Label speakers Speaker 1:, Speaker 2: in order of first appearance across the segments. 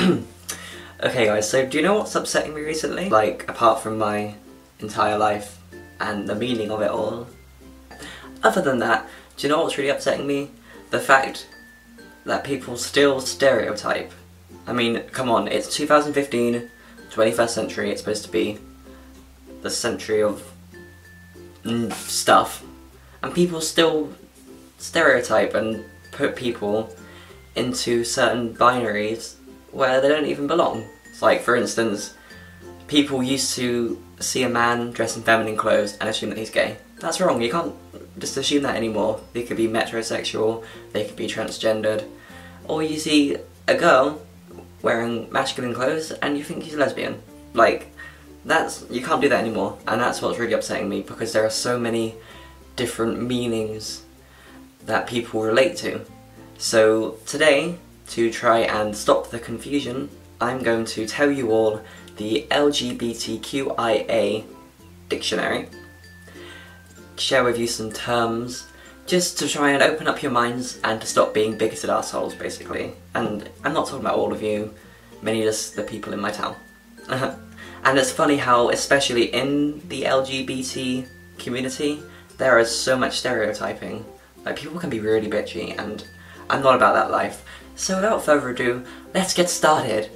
Speaker 1: Okay guys, so do you know what's upsetting me recently? Like, apart from my entire life and the meaning of it all. Other than that, do you know what's really upsetting me? The fact that people still stereotype. I mean, come on, it's 2015, 21st century, it's supposed to be the century of stuff, and people still stereotype and put people into certain binaries where they don't even belong. It's like, for instance, people used to see a man dressed in feminine clothes and assume that he's gay. That's wrong, you can't just assume that anymore. They could be metrosexual, they could be transgendered, or you see a girl wearing masculine clothes and you think she's a lesbian. Like, you can't do that anymore, and that's what's really upsetting me, because there are so many different meanings that people relate to. So today, to try and stop the confusion, I'm going to tell you all the LGBTQIA dictionary, share with you some terms, just to try and open up your minds and to stop being bigoted assholes, basically. And I'm not talking about all of you, mainly just the people in my town. And it's funny how, especially in the LGBT community, there is so much stereotyping. Like, people can be really bitchy, and I'm not about that life. So without further ado, let's get started!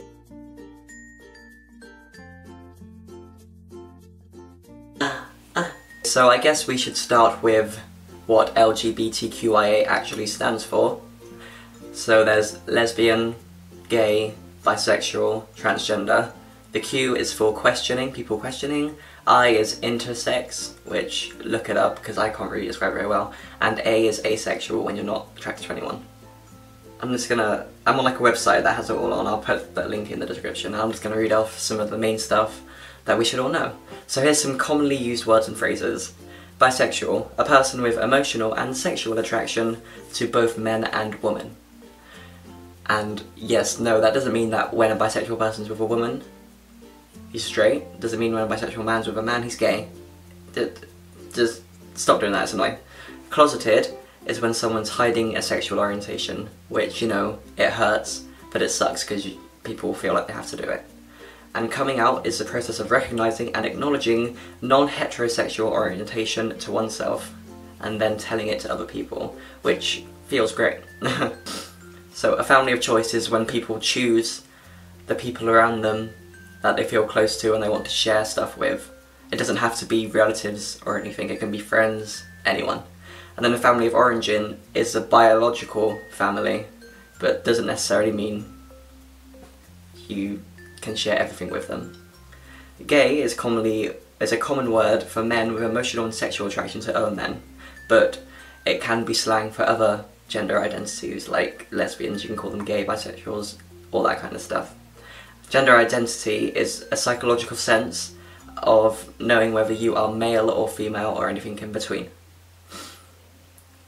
Speaker 1: So I guess we should start with what LGBTQIA actually stands for. So there's lesbian, gay, bisexual, transgender. The Q is for questioning, people questioning. I is intersex, which, look it up because I can't really describe it very well. And A is asexual, when you're not attracted to anyone. I'm on like a website that has it all on. I'll put the link in the description. I'm just gonna read off some of the main stuff that we should all know. So here's some commonly used words and phrases. Bisexual, a person with emotional and sexual attraction to both men and women. And yes, no, that doesn't mean that when a bisexual person's with a woman, he's straight. Doesn't mean when a bisexual man's with a man, he's gay. Just stop doing that, it's annoying. Closeted is when someone's hiding a sexual orientation, which, you know, it hurts, but it sucks because people feel like they have to do it. And coming out is the process of recognising and acknowledging non-heterosexual orientation to oneself, and then telling it to other people, which feels great. So a family of choice is when people choose the people around them that they feel close to and they want to share stuff with. It doesn't have to be relatives or anything, it can be friends, anyone. And then a family of origin is a biological family, but doesn't necessarily mean you can share everything with them. Gay is a common word for men with emotional and sexual attraction to other men, but it can be slang for other gender identities, like lesbians, you can call them gay, bisexuals, all that kind of stuff. Gender identity is a psychological sense of knowing whether you are male or female or anything in between.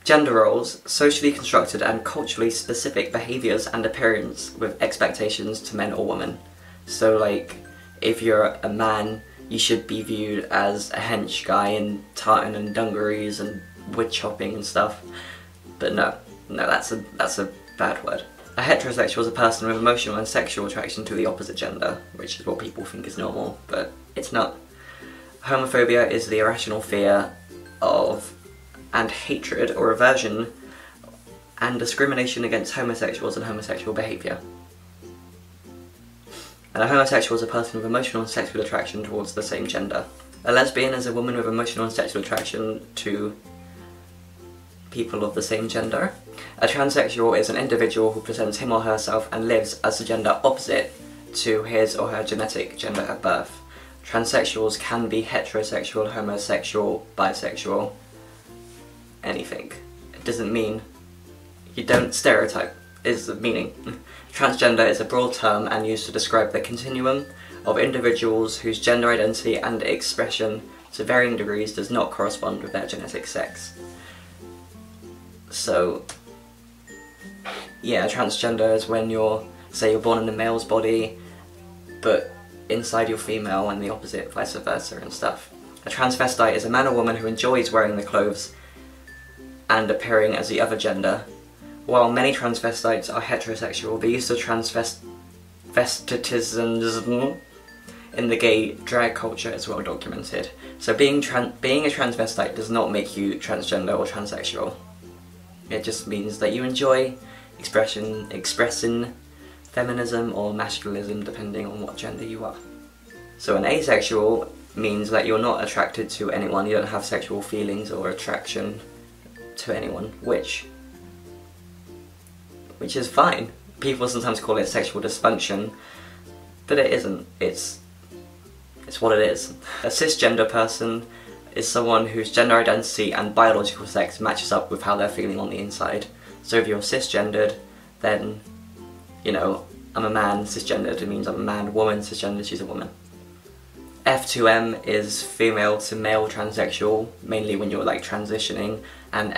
Speaker 1: Gender roles, socially constructed and culturally specific behaviours and appearance with expectations to men or women. So like, if you're a man, you should be viewed as a hench guy in tartan and dungarees and wood chopping and stuff. But no, that's a bad word. A heterosexual is a person with emotional and sexual attraction to the opposite gender, which is what people think is normal, but it's not. Homophobia is the irrational fear of and hatred or aversion and discrimination against homosexuals and homosexual behaviour. And a homosexual is a person with emotional and sexual attraction towards the same gender. A lesbian is a woman with emotional and sexual attraction to people of the same gender. A transsexual is an individual who presents him or herself and lives as a gender opposite to his or her genetic gender at birth. Transsexuals can be heterosexual, homosexual, bisexual, anything. It doesn't mean you don't stereotype, is the meaning. Transgender is a broad term and used to describe the continuum of individuals whose gender identity and expression to varying degrees does not correspond with their genetic sex. So, yeah, transgender is when you're born in a male's body, but inside you're female, and the opposite, vice versa and stuff. A transvestite is a man or woman who enjoys wearing the clothes and appearing as the other gender. While many transvestites are heterosexual, the use of transvestitism in the gay drag culture is well documented. So being a transvestite does not make you transgender or transsexual. It just means that you enjoy expressing feminism or masculinism depending on what gender you are. So an asexual means that you're not attracted to anyone, you don't have sexual feelings or attraction to anyone, which is fine. People sometimes call it sexual dysfunction, but it isn't. It's what it is. A cisgender person is someone whose gender identity and biological sex matches up with how they're feeling on the inside. So if you're cisgendered, then, you know, I'm a man, cisgendered, it means I'm a man, woman, cisgendered, she's a woman. F2M is female to male transsexual, mainly when you're like transitioning, and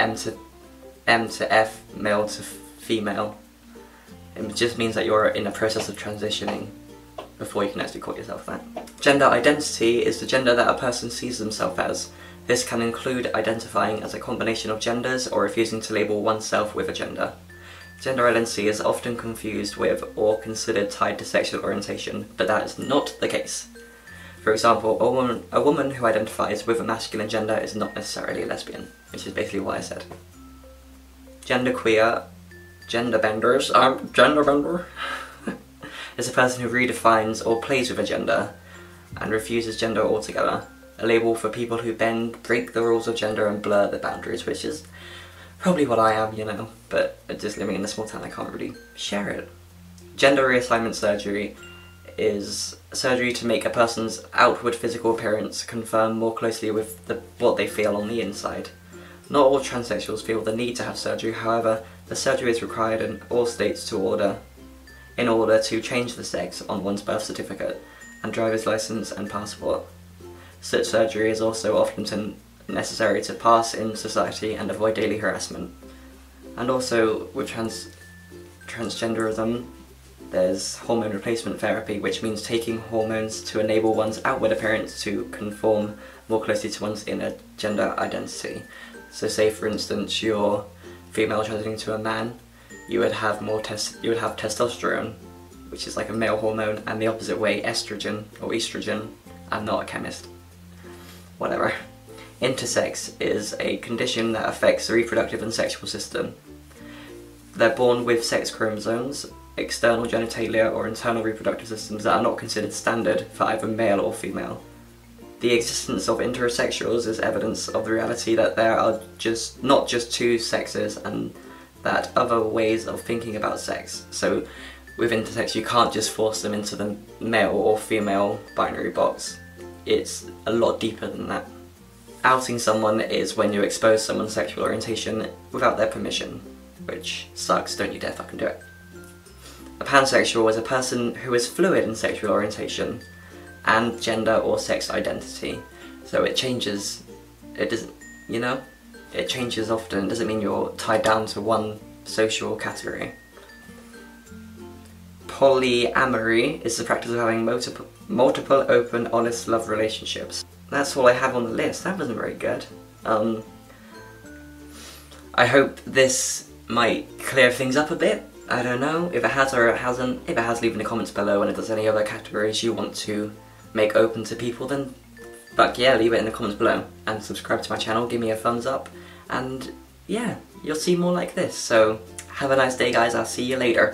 Speaker 1: M to F, male to female. It just means that you're in a process of transitioning before you can actually call yourself that. Gender identity is the gender that a person sees themselves as. This can include identifying as a combination of genders or refusing to label oneself with a gender. Gender identity is often confused with or considered tied to sexual orientation, but that is not the case. For example, a woman who identifies with a masculine gender is not necessarily a lesbian, which is basically what I said. Genderqueer, gender-bender, is a person who redefines or plays with a gender and refuses gender altogether. A label for people who bend, break the rules of gender and blur the boundaries, which is probably what I am, you know, but just living in a small town I can't really share it. Gender reassignment surgery is surgery to make a person's outward physical appearance conform more closely with what they feel on the inside. Not all transsexuals feel the need to have surgery, however, the surgery is required in all states in order to change the sex on one's birth certificate and driver's license and passport. Such surgery is also often necessary to pass in society and avoid daily harassment. And also with transgenderism, there's hormone replacement therapy, which means taking hormones to enable one's outward appearance to conform more closely to one's inner gender identity. So say for instance you're female transitioning to a man, you would have testosterone, which is like a male hormone, and the opposite way, estrogen or estrogen. I'm not a chemist. Whatever. Intersex is a condition that affects the reproductive and sexual system. They're born with sex chromosomes, external genitalia or internal reproductive systems that are not considered standard for either male or female. The existence of intersexuals is evidence of the reality that there are not just two sexes and that other ways of thinking about sex. So with intersex you can't just force them into the male or female binary box. It's a lot deeper than that. Outing someone is when you expose someone's sexual orientation without their permission, which sucks, don't you dare fucking do it. A pansexual is a person who is fluid in sexual orientation and gender or sex identity. So it changes, it doesn't, you know? It changes often, it doesn't mean you're tied down to one social category. Polyamory is the practice of having multiple open, honest love relationships. That's all I have on the list. That wasn't very good. I hope this might clear things up a bit. I don't know if it has or it hasn't. If it has, leave in the comments below, and if there's any other categories you want to make open to people, then fuck yeah, leave it in the comments below. And subscribe to my channel, give me a thumbs up, and yeah, you'll see more like this. So have a nice day guys, I'll see you later.